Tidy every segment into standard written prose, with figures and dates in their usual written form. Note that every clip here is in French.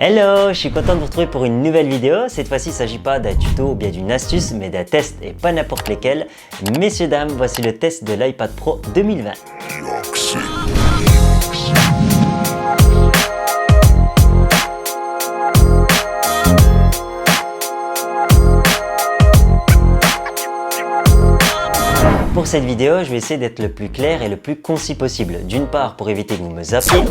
Hello, je suis content de vous retrouver pour une nouvelle vidéo. Cette fois-ci, il ne s'agit pas d'un tuto ou bien d'une astuce, mais d'un test et pas n'importe lesquels. Messieurs, dames, voici le test de l'iPad Pro 2020. Pour cette vidéo, je vais essayer d'être le plus clair et le plus concis possible. D'une part, pour éviter que vous me zappiez.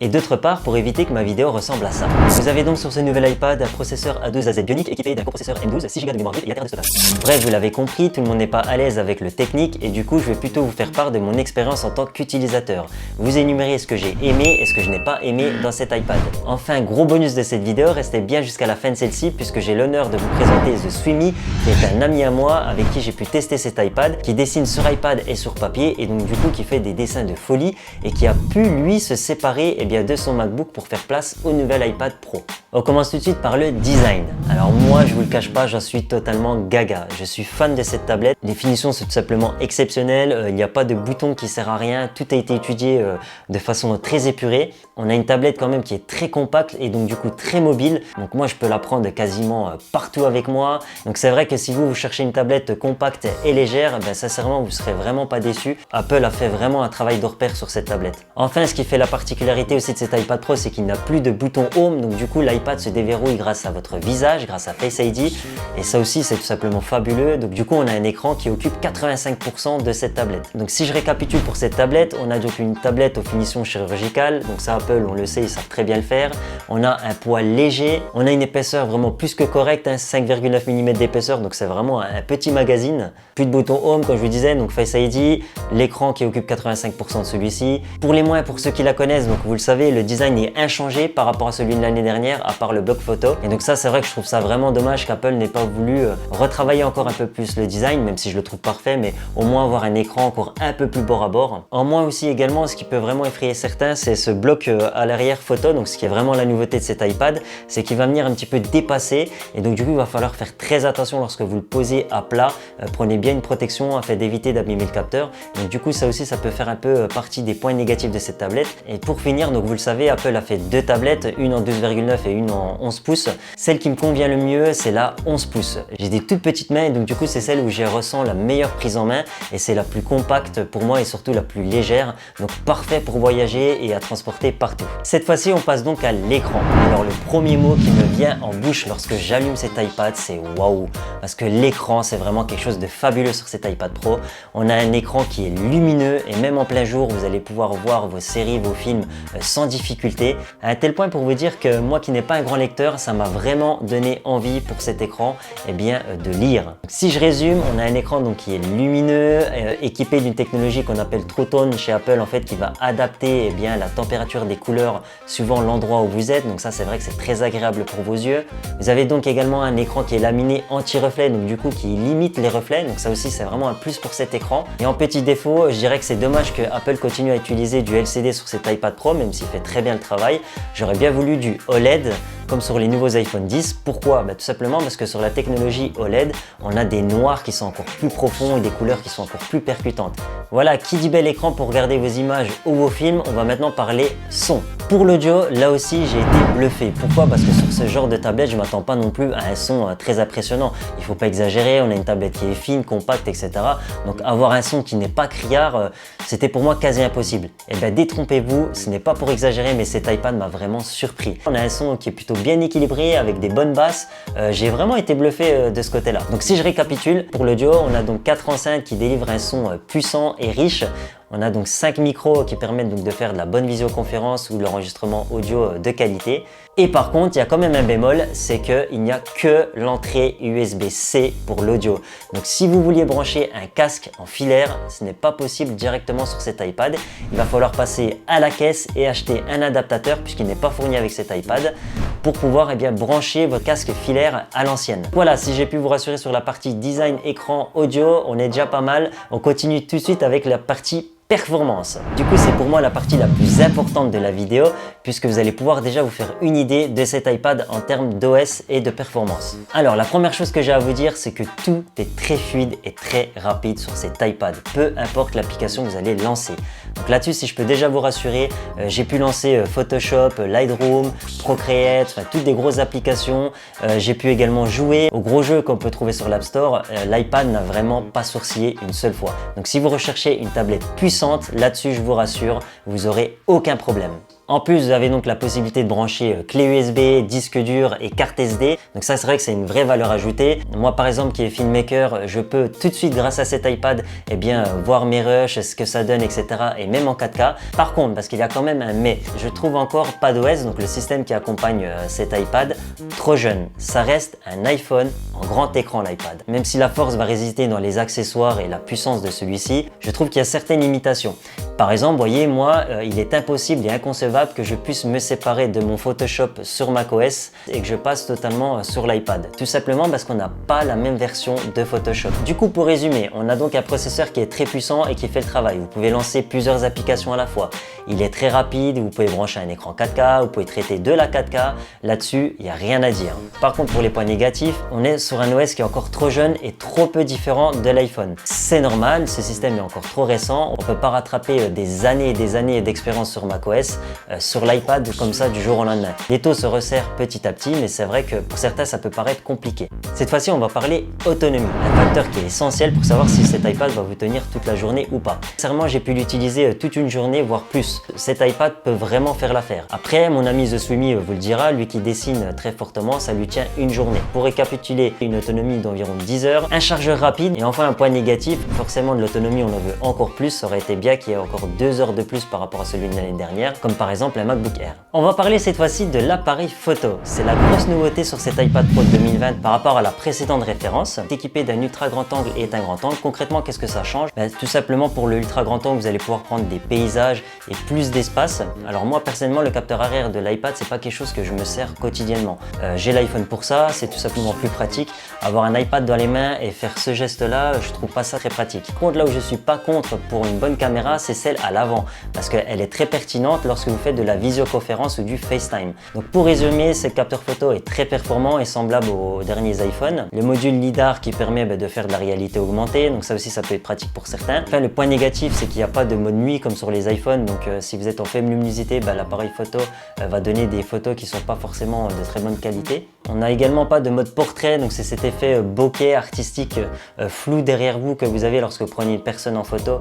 Et d'autre part, pour éviter que ma vidéo ressemble à ça. Vous avez donc sur ce nouvel iPad un processeur A12AZ Bionic équipé d'un coprocesseur M12, 6 Go de mémoire vive et 1 TB de stockage. Bref, vous l'avez compris, tout le monde n'est pas à l'aise avec le technique et du coup, je vais plutôt vous faire part de mon expérience en tant qu'utilisateur. Vous énumérer ce que j'ai aimé et ce que je n'ai pas aimé dans cet iPad. Enfin, gros bonus de cette vidéo, restez bien jusqu'à la fin de celle-ci puisque j'ai l'honneur de vous présenter The Swimmy, qui est un ami à moi avec qui j'ai pu tester cet iPad, qui dessine sur iPad et sur papier et donc du coup qui fait des dessins de folie et qui a pu lui se séparer de son MacBook pour faire place au nouvel iPad Pro. On commence tout de suite par le design. Alors moi, je vous le cache pas, j'en suis totalement gaga. Je suis fan de cette tablette. Les finitions sont tout simplement exceptionnelles. Il n'y a pas de bouton qui sert à rien. Tout a été étudié de façon très épurée. On a une tablette quand même qui est très compacte et donc du coup très mobile. Donc moi, je peux la prendre quasiment partout avec moi. Donc c'est vrai que si vous cherchez une tablette compacte et légère, sincèrement, vous serez vraiment pas déçus. Apple a fait vraiment un travail de repère sur cette tablette. Enfin, ce qui fait la particularité aussi de cet iPad Pro, c'est qu'il n'a plus de bouton Home. Donc du coup, l'iPad se déverrouille grâce à votre visage, grâce à Face ID. Et ça aussi, c'est tout simplement fabuleux. Donc du coup, on a un écran qui occupe 85% de cette tablette. Donc si je récapitule pour cette tablette, on a donc une tablette aux finitions chirurgicales. Donc ça, Apple, on le sait, ils savent très bien le faire. On a un poids léger. On a une épaisseur vraiment plus que correcte, 5,9 mm d'épaisseur. Donc c'est vraiment un petit magazine. Plus de bouton Home, comme je vous disais, donc Face ID. L'écran qui occupe 85% de celui-ci. Pour les moins, pour ceux qui la connaissent, donc vous le savez, le design est inchangé par rapport à celui de l'année dernière, à part le bloc photo. Et donc ça, c'est vrai que je trouve ça vraiment dommage qu'Apple n'ait pas voulu retravailler encore un peu plus le design, même si je le trouve parfait, mais au moins avoir un écran encore un peu plus bord à bord. En moins aussi également, ce qui peut vraiment effrayer certains, c'est ce bloc à l'arrière photo. Donc ce qui est vraiment la nouveauté de cet iPad, c'est qu'il va venir un petit peu dépasser. Et donc du coup, il va falloir faire très attention lorsque vous le posez à plat. Prenez bien une protection afin d'éviter d'abîmer le capteur. Donc du coup, ça aussi, ça peut faire un peu partie des points négatifs de cette tablette. Et pour finir, donc vous le savez, Apple a fait deux tablettes, une en 12,9 et une en 11 pouces. Celle qui me convient le mieux, c'est la 11 pouces. J'ai des toutes petites mains et donc du coup c'est celle où je ressens la meilleure prise en main et c'est la plus compacte pour moi et surtout la plus légère. Donc parfait pour voyager et à transporter partout. Cette fois-ci, on passe donc à l'écran. Alors le premier mot qui me vient en bouche lorsque j'allume cet iPad, c'est waouh. Parce que l'écran, c'est vraiment quelque chose de fabuleux sur cet iPad Pro. On a un écran qui est lumineux et même en plein jour, vous allez pouvoir voir vos séries, vos films sans difficulté. À un tel point pour vous dire que moi qui n'ai pas un grand lecteur, ça m'a vraiment donné envie pour cet écran de lire. Si je résume, on a un écran donc qui est lumineux, équipé d'une technologie qu'on appelle True Tone chez Apple en fait, qui va adapter la température des couleurs suivant l'endroit où vous êtes. Donc ça, c'est vrai que c'est très agréable pour vos yeux. Vous avez donc également un écran qui est laminé anti-reflet, donc du coup qui limite les reflets. Donc ça aussi, c'est vraiment un plus pour cet écran. Et en petit défaut, je dirais que c'est dommage que Apple continue à utiliser du LCD sur cet iPad Pro, même s'il fait très bien le travail. J'aurais bien voulu du OLED comme sur les nouveaux iPhone 10. Pourquoi? Tout simplement parce que sur la technologie OLED, on a des noirs qui sont encore plus profonds et des couleurs qui sont encore plus percutantes. Voilà, qui dit bel écran pour regarder vos images ou vos films, on va maintenant parler son. Pour l'audio, là aussi j'ai été bluffé. Pourquoi? Parce que sur ce genre de tablette, je ne m'attends pas non plus à un son très impressionnant. Il ne faut pas exagérer, on a une tablette qui est fine, compacte, etc. Donc avoir un son qui n'est pas criard, c'était pour moi quasi impossible. Et bien détrompez-vous, ce n'est pas pour exagérer, mais cet iPad m'a vraiment surpris. On a un son qui est plutôt bien équilibré avec des bonnes basses. J'ai vraiment été bluffé de ce côté-là. Donc si je récapitule, pour l'audio, on a donc 4 enceintes qui délivrent un son puissant et riche. On a donc 5 micros qui permettent donc de faire de la bonne visioconférence ou de l'enregistrement audio de qualité. Et par contre, il y a quand même un bémol, c'est qu'il n'y a que l'entrée USB-C pour l'audio. Donc si vous vouliez brancher un casque en filaire, ce n'est pas possible directement sur cet iPad. Il va falloir passer à la caisse et acheter un adaptateur puisqu'il n'est pas fourni avec cet iPad pour pouvoir brancher votre casque filaire à l'ancienne. Voilà, si j'ai pu vous rassurer sur la partie design, écran, audio, on est déjà pas mal. On continue tout de suite avec la partie performance. Du coup, c'est pour moi la partie la plus importante de la vidéo puisque vous allez pouvoir déjà vous faire une idée de cet iPad en termes d'OS et de performance. Alors, la première chose que j'ai à vous dire, c'est que tout est très fluide et très rapide sur cet iPad, peu importe l'application que vous allez lancer. Donc là-dessus, si je peux déjà vous rassurer, j'ai pu lancer Photoshop, Lightroom, Procreate, enfin toutes des grosses applications. J'ai pu également jouer aux gros jeux qu'on peut trouver sur l'App Store. L'iPad n'a vraiment pas sourcillé une seule fois. Donc si vous recherchez une tablette puissante, là-dessus je vous rassure, vous n'aurez aucun problème. En plus, vous avez donc la possibilité de brancher clé USB, disque dur et carte SD. Donc ça, c'est vrai que c'est une vraie valeur ajoutée. Moi, par exemple, qui est filmmaker, je peux tout de suite, grâce à cet iPad, voir mes rushs, ce que ça donne, etc. Et même en 4K. Par contre, parce qu'il y a quand même un mais, je trouve encore PadOS, donc le système qui accompagne cet iPad, trop jeune. Ça reste un iPhone en grand écran, l'iPad. Même si la force va résister dans les accessoires et la puissance de celui-ci, je trouve qu'il y a certaines limitations. Par exemple, vous voyez, moi, il est impossible et inconcevable que je puisse me séparer de mon Photoshop sur macOS et que je passe totalement sur l'iPad. Tout simplement parce qu'on n'a pas la même version de Photoshop. Du coup, pour résumer, on a donc un processeur qui est très puissant et qui fait le travail. Vous pouvez lancer plusieurs applications à la fois. Il est très rapide, vous pouvez brancher un écran 4K, vous pouvez traiter de la 4K. Là-dessus, il n'y a rien à dire. Par contre, pour les points négatifs, on est sur un OS qui est encore trop jeune et trop peu différent de l'iPhone. C'est normal, ce système est encore trop récent. On ne peut pas rattraper des années et des années d'expérience sur macOS sur l'iPad comme ça du jour au lendemain. Les taux se resserrent petit à petit, mais c'est vrai que pour certains ça peut paraître compliqué. Cette fois-ci on va parler autonomie, un facteur qui est essentiel pour savoir si cet iPad va vous tenir toute la journée ou pas. Sincèrement, j'ai pu l'utiliser toute une journée voire plus. Cet iPad peut vraiment faire l'affaire. Après, mon ami The Swimmy vous le dira, lui qui dessine très fortement, ça lui tient une journée. Pour récapituler, une autonomie d'environ 10 heures, un chargeur rapide et enfin un point négatif, forcément de l'autonomie on en veut encore plus, ça aurait été bien qu'il y ait encore 2 heures de plus par rapport à celui de l'année dernière, comme par exemple un MacBook Air. On va parler cette fois-ci de l'appareil photo. C'est la grosse nouveauté sur cet iPad Pro 2020 par rapport à la précédente référence. C'est équipé d'un ultra grand angle et d'un grand angle. Concrètement, qu'est-ce que ça change? Tout simplement pour le ultra grand angle, vous allez pouvoir prendre des paysages et plus d'espace. Alors moi personnellement, le capteur arrière de l'iPad, c'est pas quelque chose que je me sers quotidiennement. J'ai l'iPhone pour ça, c'est tout simplement plus pratique. Avoir un iPad dans les mains et faire ce geste-là, je trouve pas ça très pratique. Par contre, là où je suis pas contre pour une bonne caméra, c'est celle à l'avant parce qu'elle est très pertinente lorsque vous faites de la visioconférence ou du FaceTime. Donc pour résumer, ce capteur photo est très performant et semblable aux derniers iPhones. Le module LiDAR qui permet de faire de la réalité augmentée, donc ça aussi ça peut être pratique pour certains. Enfin, le point négatif, c'est qu'il n'y a pas de mode nuit comme sur les iPhones, donc si vous êtes en faible luminosité, l'appareil photo va donner des photos qui ne sont pas forcément de très bonne qualité. On n'a également pas de mode portrait, donc c'est cet effet bokeh artistique flou derrière vous que vous avez lorsque vous prenez une personne en photo.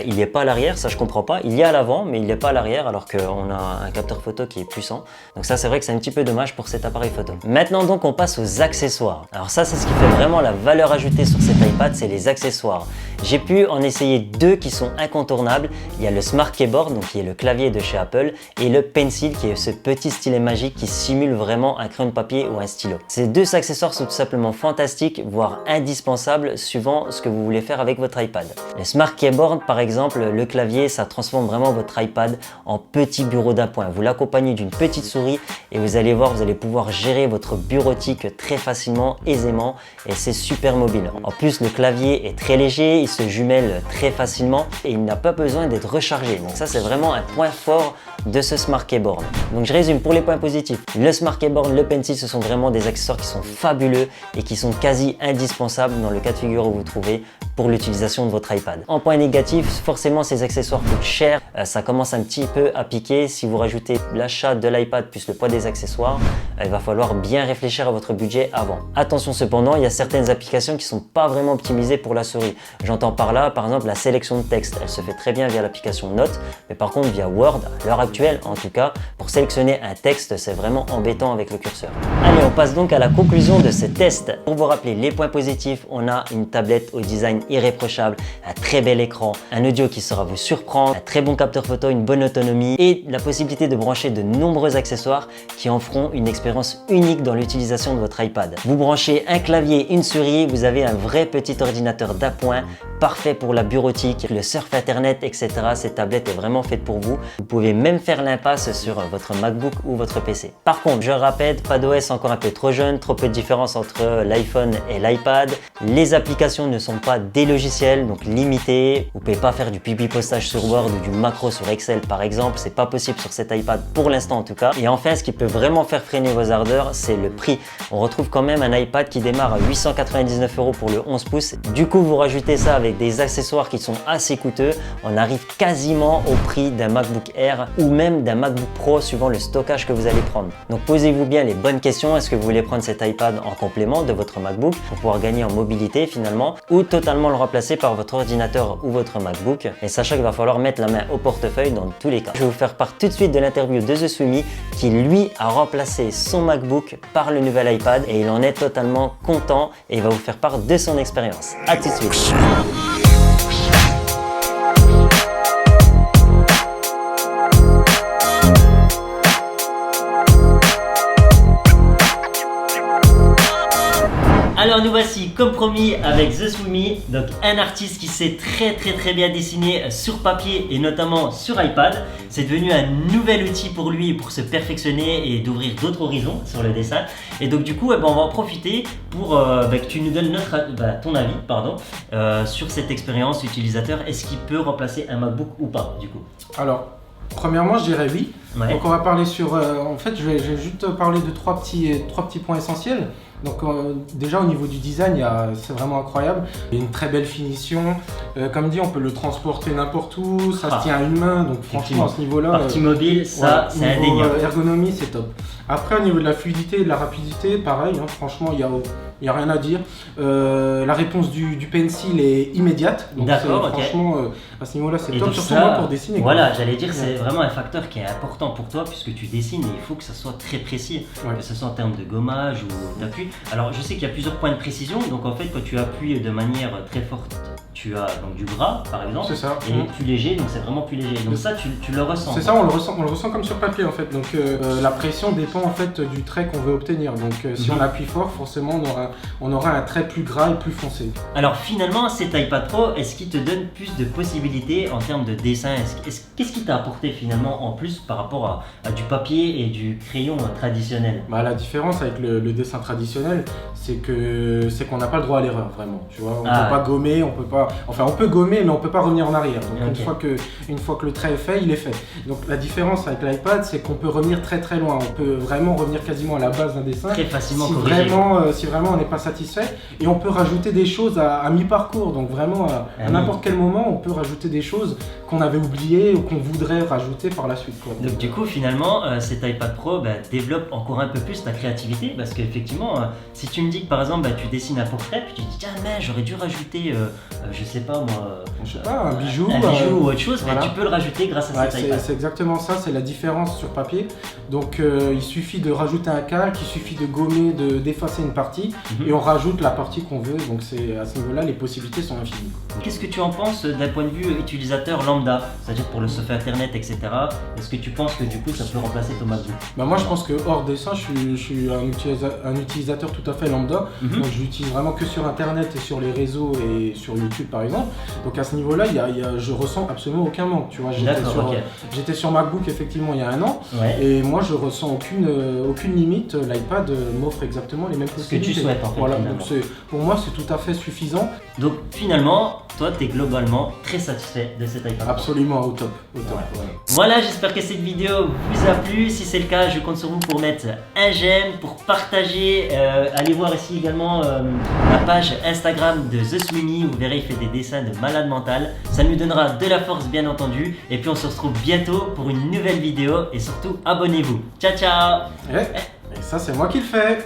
Il n'est pas à l'arrière, ça je comprends pas. Il y a à l'avant, mais il n'est pas à l'arrière alors qu'on a un capteur photo qui est puissant. Donc ça c'est vrai que c'est un petit peu dommage pour cet appareil photo. Maintenant donc on passe aux accessoires. Alors ça c'est ce qui fait vraiment la valeur ajoutée sur cet iPad, c'est les accessoires. J'ai pu en essayer deux qui sont incontournables. Il y a le Smart Keyboard, donc qui est le clavier de chez Apple, et le Pencil qui est ce petit stylet magique qui simule vraiment un crayon de papier ou un stylo. Ces deux accessoires sont tout simplement fantastiques, voire indispensables suivant ce que vous voulez faire avec votre iPad. Le Smart Keyboard par exemple, le clavier, ça transforme vraiment votre iPad en petit bureau d'appoint. Vous l'accompagnez d'une petite souris et vous allez voir, vous allez pouvoir gérer votre bureautique très facilement, aisément, et c'est super mobile. En plus, le clavier est très léger, il se jumelle très facilement et il n'a pas besoin d'être rechargé. Donc ça, c'est vraiment un point fort de ce Smart Keyboard. Donc je résume pour les points positifs. Le Smart Keyboard, le Pencil, ce sont vraiment des accessoires qui sont fabuleux et qui sont quasi indispensables dans le cas de figure où vous vous trouvez pour l'utilisation de votre iPad. En point négatif, forcément ces accessoires coûtent cher, ça commence un petit peu à piquer. Si vous rajoutez l'achat de l'iPad plus le poids des accessoires, il va falloir bien réfléchir à votre budget avant. Attention cependant, il y a certaines applications qui sont pas vraiment optimisées pour la souris. J'entends par là, par exemple, la sélection de texte. Elle se fait très bien via l'application Notes, mais par contre via Word, à l'heure actuelle en tout cas, pour sélectionner un texte, c'est vraiment embêtant avec le curseur. Allez, on passe donc à la conclusion de ce test. Pour vous rappeler les points positifs, on a une tablette au design irréprochable, un très bel écran, un audio qui saura vous surprendre, un très bon capteur photo, une bonne autonomie et la possibilité de brancher de nombreux accessoires qui en feront une expérience unique dans l'utilisation de votre iPad. Vous branchez un clavier, une souris, vous avez un vrai petit ordinateur d'appoint parfait pour la bureautique, le surf internet, etc. Cette tablette est vraiment faite pour vous. Vous pouvez même faire l'impasse sur votre MacBook ou votre PC. Par contre, je répète, pas d'OS encore un peu trop jeune, trop peu de différence entre l'iPhone et l'iPad. Les applications ne sont pas des logiciels, donc limités. Vous pouvez pas faire du pipi-postage sur Word ou du macro sur Excel par exemple. C'est pas possible sur cet iPad pour l'instant en tout cas. Et enfin, ce qui peut vraiment faire freiner vos ardeurs, c'est le prix. On retrouve quand même un iPad qui démarre à 899 € pour le 11 pouces. Du coup, vous rajoutez ça avec des accessoires qui sont assez coûteux. On arrive quasiment au prix d'un MacBook Air ou même d'un MacBook Pro suivant le stockage que vous allez prendre. Donc posez-vous bien les bonnes questions. Est-ce que vous voulez prendre cet iPad en complément de votre MacBook pour pouvoir gagner en mobilité finalement, ou totalement le remplacer par votre ordinateur ou votre MacBook? Et sachez qu'il va falloir mettre la main au portefeuille dans tous les cas. Je vais vous faire part tout de suite de l'interview de The Swimmy qui lui a remplacé son MacBook par le nouvel iPad et il en est totalement content et il va vous faire part de son expérience. À tout de suite. Alors nous voici comme promis avec The Swimmy, donc un artiste qui sait très bien dessiner sur papier et notamment sur iPad. C'est devenu un nouvel outil pour lui pour se perfectionner et d'ouvrir d'autres horizons sur le dessin. Et donc du coup on va en profiter pour que tu nous donnes ton avis sur cette expérience utilisateur. Est-ce qu'il peut remplacer un MacBook ou pas du coup? Alors, premièrement, je dirais oui. Ouais. Donc on va parler sur... en fait, je vais juste parler de trois petits points essentiels. Donc déjà au niveau du design, c'est vraiment incroyable. Il y a une très belle finition. Comme dit, on peut le transporter n'importe où. Ça se tient à une main. Donc franchement, à ce niveau-là... Partie mobile, ça c'est indéniable. Ergonomie, c'est top. Après, au niveau de la fluidité et de la rapidité, pareil. Hein, franchement, il n'y a rien à dire. La réponse du pencil est immédiate. D'accord, ok. Franchement, à ce niveau-là, c'est top. Surtout moi pour dessiner. Voilà, j'allais dire, c'est vraiment un facteur qui est important pour toi puisque tu dessines et il faut que ça soit très précis. Ouais. Que ce soit en termes de gommage ou d'appui. Alors, je sais qu'il y a plusieurs points de précision. Donc, en fait, quand tu appuies de manière très forte, tu as donc du gras par exemple. C'est ça. Et plus léger, donc c'est vraiment plus léger. Donc ça, tu le ressens. C'est ça, on le ressent comme sur papier en fait. Donc la pression dépend en fait du trait qu'on veut obtenir. Donc si on appuie fort, forcément on aura un trait plus gras et plus foncé. Alors finalement, cet iPad Pro, est-ce qu'il te donne plus de possibilités en termes de dessin? Qu'est-ce qui t'a apporté finalement en plus par rapport à du papier et du crayon traditionnel? Bah, la différence avec le dessin traditionnel, c'est qu'on n'a pas le droit à l'erreur vraiment. Tu vois, on ne peut pas gommer, on peut pas. Enfin, on peut gommer, mais on peut pas revenir en arrière. Donc okay. une fois que le trait est fait, il est fait. Donc la différence avec l'iPad, c'est qu'on peut revenir très loin. On peut vraiment revenir quasiment à la base d'un dessin. Très facilement si vraiment on n'est pas satisfait. Et on peut rajouter des choses à mi-parcours. Donc vraiment, à n'importe quel moment, on peut rajouter des choses qu'on avait oubliées ou qu'on voudrait rajouter par la suite. Quoi. Donc du coup, finalement, cet iPad Pro développe encore un peu plus ta créativité. Parce qu'effectivement, si tu me dis que par exemple, tu dessines un portrait, puis tu te dis, tiens, mais j'aurais dû rajouter... je sais pas moi, un bijou ou autre chose, voilà. Tu peux le rajouter grâce à cet iPad. C'est exactement ça, c'est la différence sur papier. Donc il suffit de rajouter un calque, il suffit de gommer, d'effacer une partie et on rajoute la partie qu'on veut. Donc à ce niveau-là, les possibilités sont infinies. Qu'est-ce que tu en penses d'un point de vue utilisateur lambda, c'est-à-dire pour le surf internet, etc. Est-ce que tu penses que du coup ça peut remplacer ton MacBook? Moi je pense que hors dessin, je suis un utilisateur tout à fait lambda. Donc je l'utilise vraiment que sur internet et sur les réseaux et sur YouTube par exemple. Donc à ce niveau-là, je ressens absolument aucun manque. Tu vois, j'étais sur MacBook effectivement il y a un an et moi je ressens aucune limite. L'iPad m'offre exactement les mêmes possibilités. Ce que tu souhaites en fait. Voilà, donc pour moi c'est tout à fait suffisant. Donc finalement, toi tu es globalement très satisfait de cet iPad. Absolument au top. Voilà, j'espère que cette vidéo vous a plu. Si c'est le cas, je compte sur vous pour mettre un j'aime, pour partager. Allez voir ici également la page Instagram de The Swimmy. Vous verrez, il fait des dessins de malade mental. Ça nous donnera de la force bien entendu. Et puis on se retrouve bientôt pour une nouvelle vidéo. Et surtout, abonnez-vous. Ciao ciao. Et ça c'est moi qui le fais.